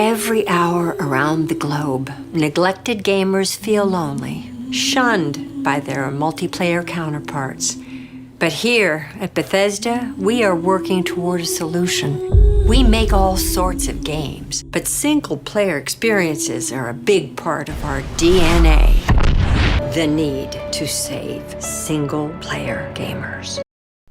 Every hour around the globe, neglected gamers feel lonely, shunned by their multiplayer counterparts. But here at Bethesda, we are working toward a solution. We make all sorts of games, but single-player experiences are a big part of our DNA. The need to save single-player gamers.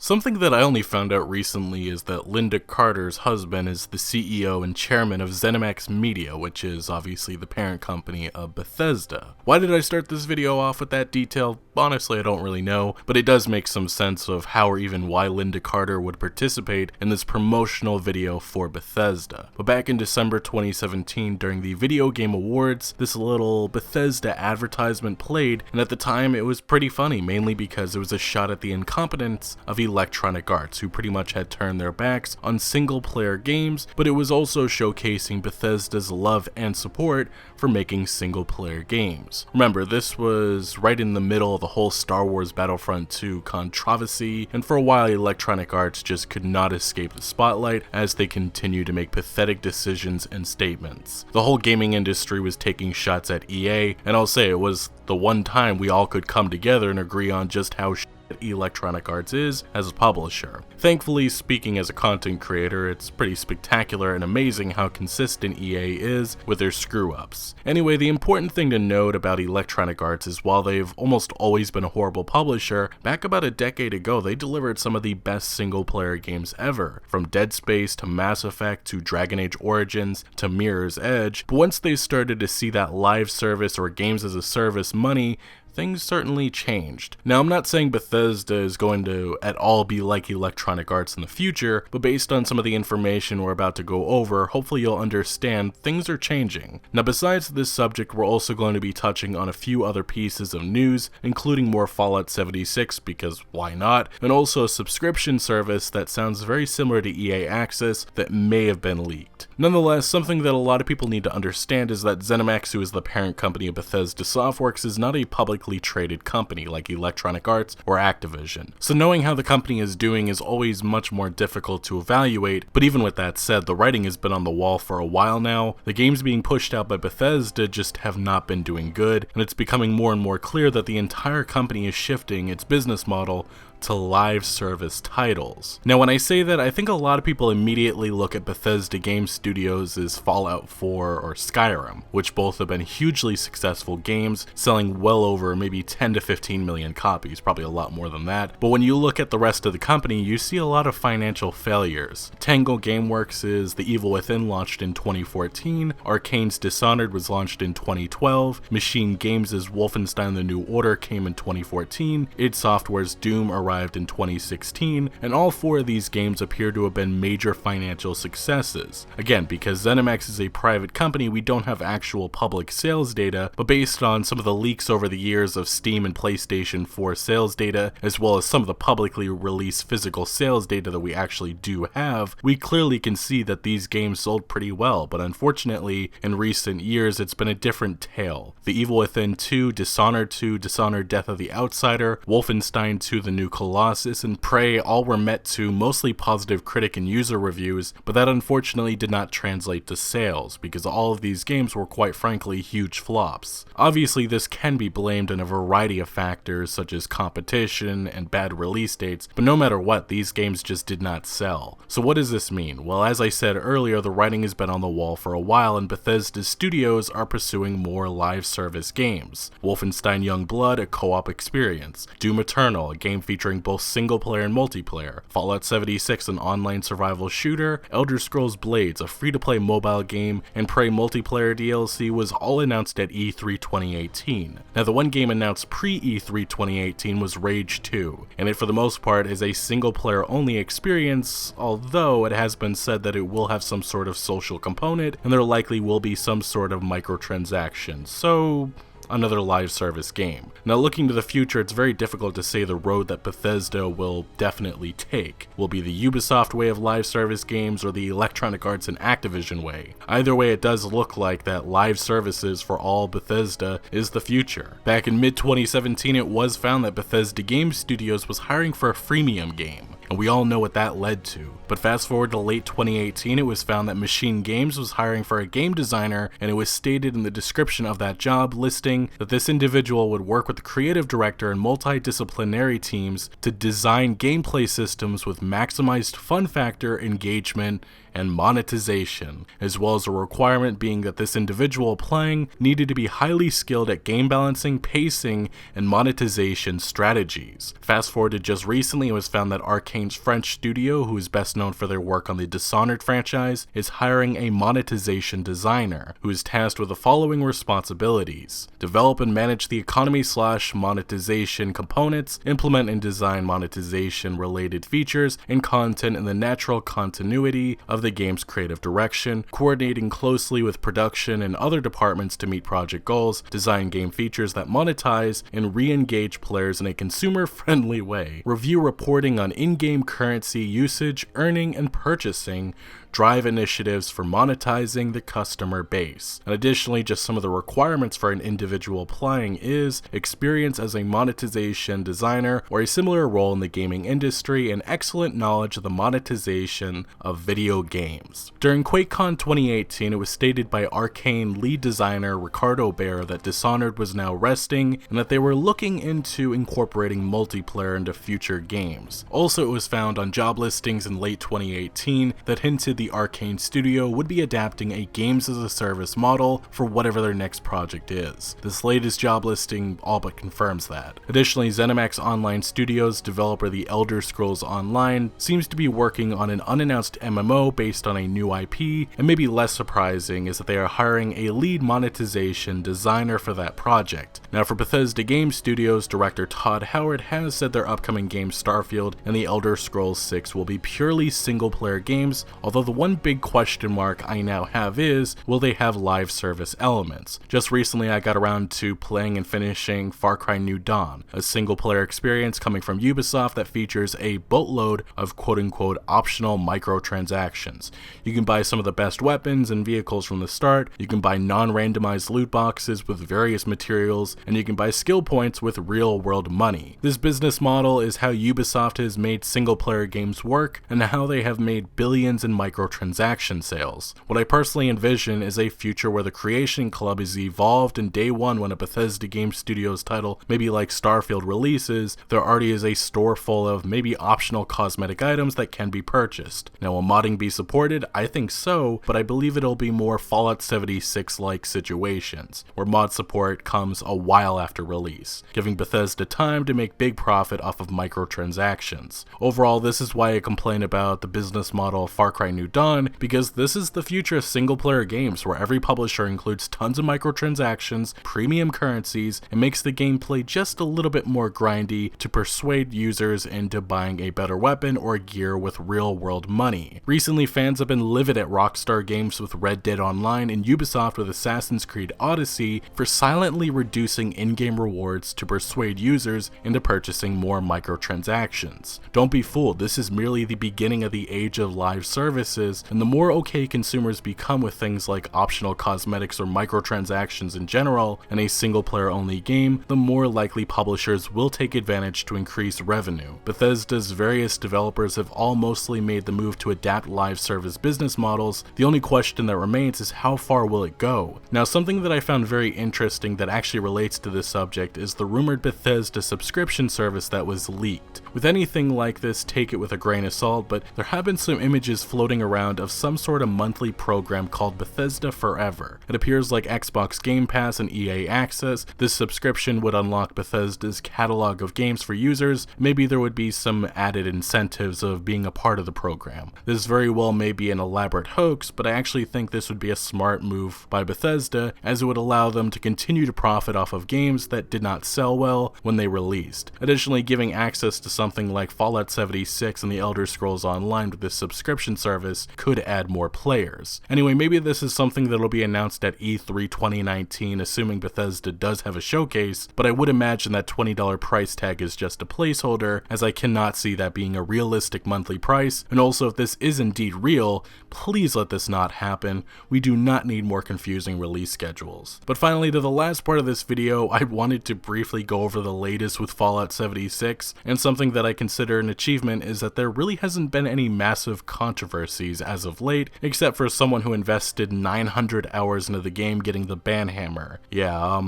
Something that I only found out recently is that Lynda Carter's husband is the CEO and chairman of ZeniMax Media, which is obviously the parent company of Bethesda. Why did I start this video off with that detail? Honestly, I don't really know, but it does make some sense of how or even why Lynda Carter would participate in this promotional video for Bethesda. But back in December 2017, during the Video Game Awards, this little Bethesda advertisement played, and at the time it was pretty funny, mainly because it was a shot at the incompetence of Electronic Arts, who pretty much had turned their backs on single-player games, but it was also showcasing Bethesda's love and support for making single-player games. Remember, this was right in the middle of the whole Star Wars Battlefront 2 controversy, and for a while Electronic Arts just could not escape the spotlight as they continued to make pathetic decisions and statements. The whole gaming industry was taking shots at EA, and I'll say it was the one time we all could come together and agree on just how Electronic Arts is as a publisher. Thankfully, speaking as a content creator, it's pretty spectacular and amazing how consistent EA is with their screw-ups. Anyway, the important thing to note about Electronic Arts is while they've almost always been a horrible publisher, back about a decade ago they delivered some of the best single-player games ever, from Dead Space to Mass Effect to Dragon Age Origins to Mirror's Edge. But once they started to see that live service or games as a service money, things certainly changed. Now, I'm not saying Bethesda is going to at all be like Electronic Arts in the future, but based on some of the information we're about to go over, hopefully you'll understand things are changing. Now, besides this subject, we're also going to be touching on a few other pieces of news, including more Fallout 76, because why not, and also a subscription service that sounds very similar to EA Access that may have been leaked. Nonetheless, something that a lot of people need to understand is that ZeniMax, who is the parent company of Bethesda Softworks, is not a publicly traded company like Electronic Arts or Activision. So knowing how the company is doing is always much more difficult to evaluate, but even with that said, the writing has been on the wall for a while now. The games being pushed out by Bethesda just have not been doing good, and it's becoming more and more clear that the entire company is shifting its business model to live service titles. Now, when I say that, I think a lot of people immediately look at Bethesda Game Studios as Fallout 4 or Skyrim, which both have been hugely successful games, selling well over maybe 10 to 15 million copies, probably a lot more than that. But when you look at the rest of the company, you see a lot of financial failures. Tango Gameworks' The Evil Within launched in 2014, Arcane's Dishonored was launched in 2012, Machine Games' Wolfenstein: The New Order came in 2014, id Software's Doom arrived in 2016, and all four of these games appear to have been major financial successes. Again, because ZeniMax is a private company, we don't have actual public sales data, but based on some of the leaks over the years of Steam and PlayStation 4 sales data, as well as some of the publicly released physical sales data that we actually do have, we clearly can see that these games sold pretty well, but unfortunately, in recent years, it's been a different tale. The Evil Within 2, Dishonored 2, Dishonored Death of the Outsider, Wolfenstein 2 The New Colossus, and Prey all were met to mostly positive critic and user reviews, but that unfortunately did not translate to sales, because all of these games were quite frankly huge flops. Obviously, this can be blamed on a variety of factors such as competition and bad release dates, but no matter what, these games just did not sell. So what does this mean? Well, as I said earlier, the writing has been on the wall for a while, and Bethesda Studios are pursuing more live service games. Wolfenstein Youngblood, a co-op experience. Doom Eternal, a game featuring both single-player and multiplayer. Fallout 76, an online survival shooter. Elder Scrolls Blades, a free-to-play mobile game, and Prey multiplayer DLC was all announced at E3 2018. Now, the one game announced pre-E3 2018 was Rage 2, and it for the most part is a single-player only experience, although it has been said that it will have some sort of social component, and there likely will be some sort of microtransactions. So another live service game. Now, looking to the future, it's very difficult to say the road that Bethesda will definitely take. Will be the Ubisoft way of live service games or the Electronic Arts and Activision way. Either way, it does look like that live services for all Bethesda is the future. Back in mid-2017, it was found that Bethesda Game Studios was hiring for a freemium game. and we all know what that led to. But fast forward to late 2018, it was found that Machine Games was hiring for a game designer, and it was stated in the description of that job listing that this individual would work with the creative director and multidisciplinary teams to design gameplay systems with maximized fun factor, engagement, and monetization, as well as a requirement being that this individual playing needed to be highly skilled at game balancing, pacing, and monetization strategies. Fast forward to just recently, it was found that Arcane's French studio, who is best known for their work on the Dishonored franchise, is hiring a monetization designer, who is tasked with the following responsibilities: develop and manage the economy/monetization components, implement and design monetization related features and content in the natural continuity of the game's creative direction, coordinating closely with production and other departments to meet project goals, design game features that monetize and re-engage players in a consumer-friendly way, review reporting on in-game currency usage, earning, and purchasing, drive initiatives for monetizing the customer base. And additionally, just some of the requirements for an individual playing is experience as a monetization designer or a similar role in the gaming industry and excellent knowledge of the monetization of video games. During QuakeCon 2018, it was stated by Arcane lead designer Ricardo Behr that Dishonored was now resting and that they were looking into incorporating multiplayer into future games. Also, it was found on job listings in late 2018 that hinted the Arcane studio would be adapting a games-as-a-service model for whatever their next project is. This latest job listing all but confirms that. Additionally, ZeniMax Online Studios developer The Elder Scrolls Online seems to be working on an unannounced MMO based on a new IP, and maybe less surprising is that they are hiring a lead monetization designer for that project. Now, for Bethesda Game Studios, director Todd Howard has said their upcoming game Starfield and The Elder Scrolls 6 will be purely single-player games, although the one big question mark I now have is, will they have live service elements? Just recently I got around to playing and finishing Far Cry New Dawn, a single-player experience coming from Ubisoft that features a boatload of quote-unquote optional microtransactions. You can buy some of the best weapons and vehicles from the start, you can buy non-randomized loot boxes with various materials, and you can buy skill points with real-world money. This business model is how Ubisoft has made single-player games work, and how they have made billions in microtransaction sales. What I personally envision is a future where the Creation Club is evolved, and day one when a Bethesda Game Studios title, maybe like Starfield, releases, there already is a store full of maybe optional cosmetic items that can be purchased. Now, will modding be supported? I think so, but I believe it'll be more Fallout 76-like situations, where mod support comes a while after release, giving Bethesda time to make big profit off of microtransactions. Overall, this is why I complain about the business model of Far Cry New Dawn, because this is the future of single-player games where every publisher includes tons of microtransactions, premium currencies, and makes the gameplay just a little bit more grindy to persuade users into buying a better weapon or gear with real-world money. Recently, fans have been livid at Rockstar Games with Red Dead Online and Ubisoft with Assassin's Creed Odyssey for silently reducing in-game rewards to persuade users into purchasing more microtransactions. Don't be fooled, this is merely the beginning of the age of live services, and the more okay consumers become with things like optional cosmetics or microtransactions in general in a single-player only game, the more likely publishers will take advantage to increase revenue. Bethesda's various developers have all mostly made the move to adapt live service business models. The only question that remains is how far will it go? Now, something that I found very interesting that actually relates to this subject is the rumored Bethesda subscription service that was leaked. With anything like this, take it with a grain of salt, but there have been some images floating around of some sort of monthly program called Bethesda Forever. It appears like Xbox Game Pass and EA Access. This subscription would unlock Bethesda's catalog of games for users. Maybe there would be some added incentives of being a part of the program. This very well may be an elaborate hoax, but I actually think this would be a smart move by Bethesda, as it would allow them to continue to profit off of games that did not sell well when they released. Additionally, giving access to something like Fallout 76 and The Elder Scrolls Online with this subscription service service could add more players. Anyway, maybe this is something that'll be announced at E3 2019, assuming Bethesda does have a showcase, but I would imagine that $20 price tag is just a placeholder, as I cannot see that being a realistic monthly price. And also, if this is indeed real, please let this not happen. We do not need more confusing release schedules. But finally, to the last part of this video, I wanted to briefly go over the latest with Fallout 76, and something that I consider an achievement is that there really hasn't been any massive controversies as of late, except for someone who invested 900 hours into the game getting the banhammer. Yeah,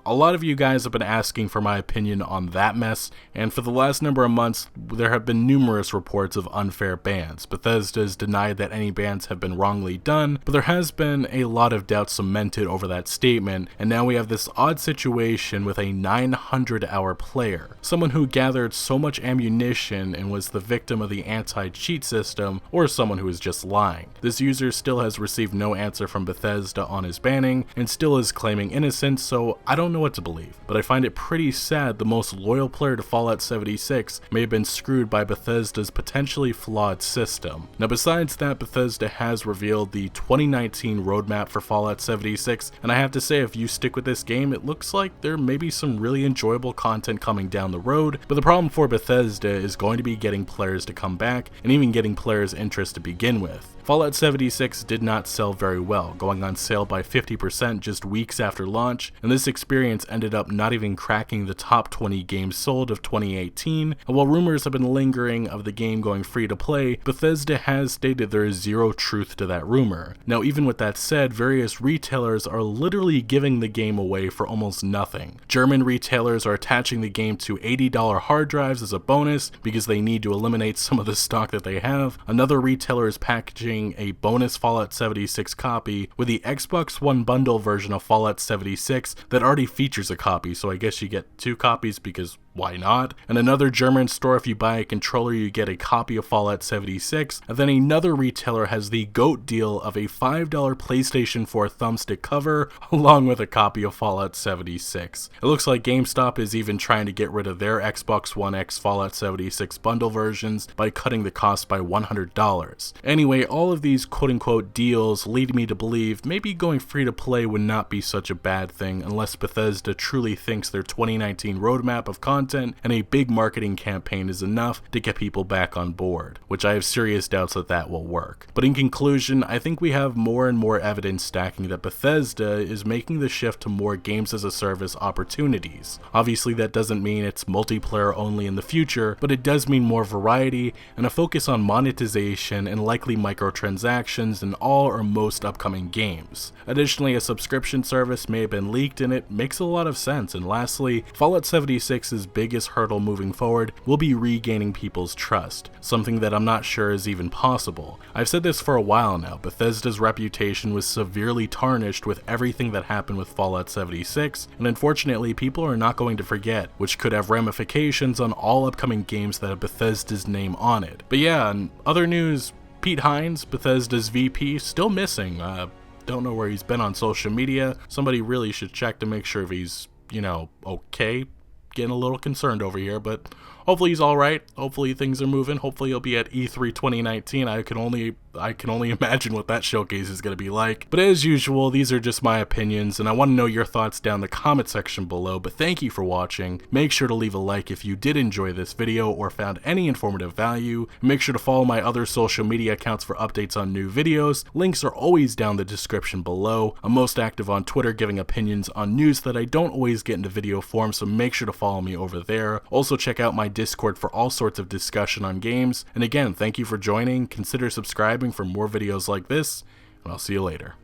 a lot of you guys have been asking for my opinion on that mess, and for the last number of months, there have been numerous reports of unfair bans. Bethesda has denied that any bans have been wrongly done, but there has been a lot of doubt cemented over that statement, and now we have this odd situation with a 900-hour player, someone who gathered so much ammunition and was the victim of the anti-cheat system, or someone who is just lying. This user still has received no answer from Bethesda on his banning, and still is claiming innocence, so I don't know what to believe, but I find it pretty sad the most loyal player to Fallout 76 may have been screwed by Bethesda's potentially flawed system. Now, besides that, Bethesda has revealed the 2019 roadmap for Fallout 76, and I have to say, if you stick with this game, it looks like there may be some really enjoyable content coming down the road, but the problem for Bethesda is going to be getting players to come back, and even getting players' interest to begin with. Fallout 76 did not sell very well, going on sale by 50% just weeks after launch, and this experience ended up not even cracking the top 20 games sold of 2018, and while rumors have been lingering of the game going free to play, Bethesda has stated there is zero truth to that rumor. Now, even with that said, various retailers are literally giving the game away for almost nothing. German retailers are attaching the game to $80 hard drives as a bonus because they need to eliminate some of the stock that they have. Another retailer is packaging a bonus Fallout 76 copy with the Xbox One bundle version of Fallout 76 that already features a copy, so I guess you get 2 copies because why not? And another German store, if you buy a controller, you get a copy of Fallout 76. And then another retailer has the GOAT deal of a $5 PlayStation 4 thumbstick cover, along with a copy of Fallout 76. It looks like GameStop is even trying to get rid of their Xbox One X Fallout 76 bundle versions by cutting the cost by $100. Anyway, all of these quote-unquote deals lead me to believe maybe going free to play would not be such a bad thing unless Bethesda truly thinks their 2019 roadmap of content and a big marketing campaign is enough to get people back on board, which I have serious doubts that that will work. But in conclusion, I think we have more and more evidence stacking that Bethesda is making the shift to more games as a service opportunities. Obviously, that doesn't mean it's multiplayer only in the future, but it does mean more variety and a focus on monetization and likely microtransactions in all or most upcoming games. Additionally, a subscription service may have been leaked, and it makes a lot of sense. And lastly, Fallout 76's biggest hurdle moving forward will be regaining people's trust, something that I'm not sure is even possible. I've said this for a while now, Bethesda's reputation was severely tarnished with everything that happened with Fallout 76, and unfortunately people are not going to forget, which could have ramifications on all upcoming games that have Bethesda's name on it. But yeah, in other news, Pete Hines, Bethesda's VP, still missing. Don't know where he's been on social media. Somebody really should check to make sure if he's, okay. Getting a little concerned over here, but hopefully he's alright. Hopefully things are moving. Hopefully he'll be at E3 2019. I can only imagine what that showcase is going to be like. But as usual, these are just my opinions, and I want to know your thoughts down in the comment section below. But thank you for watching. Make sure to leave a like if you did enjoy this video or found any informative value. Make sure to follow my other social media accounts for updates on new videos. Links are always down in the description below. I'm most active on Twitter, giving opinions on news that I don't always get into video form, so make sure to follow me over there. Also check out my Discord for all sorts of discussion on games. And again, thank you for joining. Consider subscribing for more videos like this, and I'll see you later.